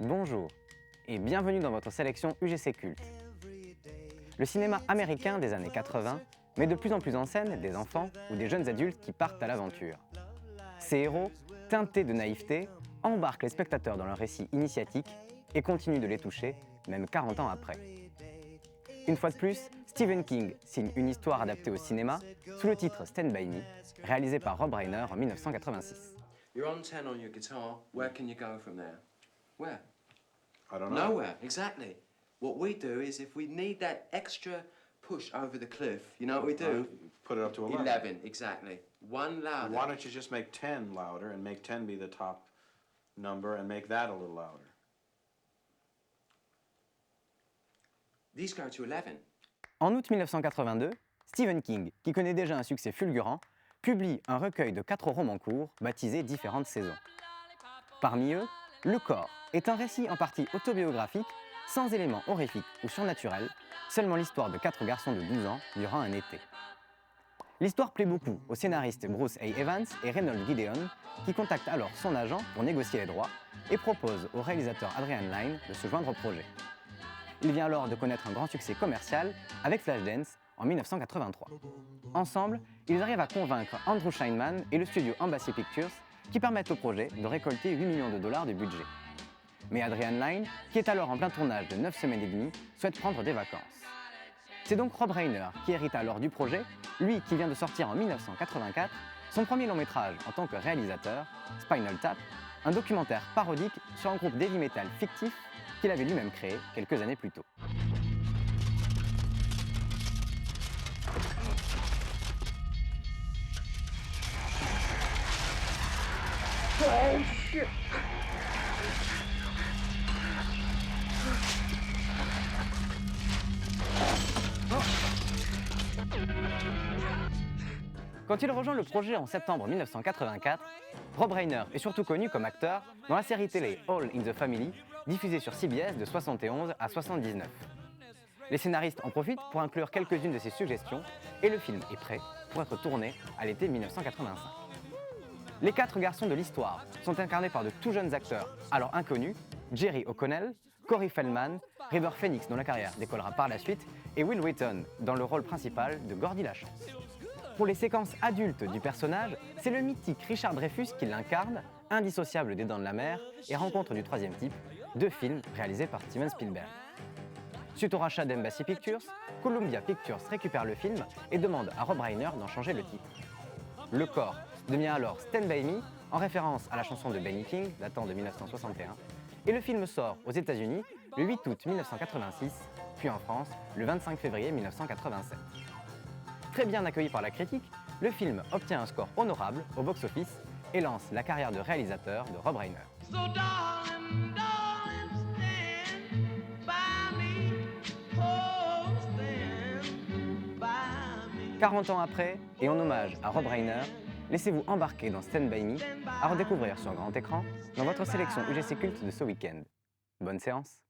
Bonjour et bienvenue dans votre sélection UGC Culte. Le cinéma américain des années 80 met de plus en plus en scène des enfants ou des jeunes adultes qui partent à l'aventure. Ces héros, teintés de naïveté, embarquent les spectateurs dans leur récit initiatique et continuent de les toucher, même 40 ans après. Une fois de plus, Stephen King signe une histoire adaptée au cinéma sous le titre Stand By Me, réalisé par Rob Reiner en 1986. You're on 10 on your guitar. Where can you go from there? Where? I don't know. Nowhere, exactly. What we do is if we need that extra push over the cliff, you know what we do? Put it up to 11. 11, exactly. One louder. Why don't you just make 10 louder and make 10 be the top number and make that a little louder? These go to 11. En août 1982, Stephen King, qui connaît déjà un succès fulgurant, publie un recueil de 4 romans courts baptisés Différentes saisons. Parmi eux, Le Corps est un récit en partie autobiographique, sans éléments horrifiques ou surnaturels, seulement l'histoire de 4 garçons de 12 ans durant un été. L'histoire plaît beaucoup aux scénaristes Bruce A. Evans et Reynold Gideon, qui contactent alors son agent pour négocier les droits et proposent au réalisateur Adrian Lyne de se joindre au projet. Il vient alors de connaître un grand succès commercial avec Flashdance en 1983. Ensemble, ils arrivent à convaincre Andrew Scheinman et le studio Embassy Pictures qui permettent au projet de récolter 8 millions de dollars de budget. Mais Adrian Lyne, qui est alors en plein tournage de 9 semaines et demie, souhaite prendre des vacances. C'est donc Rob Reiner qui hérite alors du projet, lui qui vient de sortir en 1984 son premier long métrage en tant que réalisateur, Spinal Tap, un documentaire parodique sur un groupe d'heavy metal fictif qu'il avait lui-même créé quelques années plus tôt. Oh shit! Quand il rejoint le projet en septembre 1984, Rob Reiner est surtout connu comme acteur dans la série télé All in the Family, diffusée sur CBS de 71 à 79. Les scénaristes en profitent pour inclure quelques-unes de ses suggestions et le film est prêt pour être tourné à l'été 1985. Les 4 garçons de l'histoire sont incarnés par de tout jeunes acteurs, alors inconnus, Jerry O'Connell, Corey Feldman, River Phoenix dont la carrière décollera par la suite, et Will Wheaton dans le rôle principal de Gordy Lachance. Pour les séquences adultes du personnage, c'est le mythique Richard Dreyfuss qui l'incarne, indissociable des Dents de la Mer et Rencontre du troisième type, 2 films réalisés par Steven Spielberg. Suite au rachat d'Embassy Pictures, Columbia Pictures récupère le film et demande à Rob Reiner d'en changer le titre. Le Corps devient alors Stand By Me, en référence à la chanson de Benny King, datant de 1961, et le film sort aux États-Unis le 8 août 1986, puis en France le 25 février 1987. Très bien accueilli par la critique, le film obtient un score honorable au box-office et lance la carrière de réalisateur de Rob Reiner. So darling, darling, stand by me. Oh, stand by me. 40 ans après, et en hommage à Rob Reiner, laissez-vous embarquer dans Stand By Me, à redécouvrir sur grand écran dans votre sélection UGC Culte de ce week-end. Bonne séance!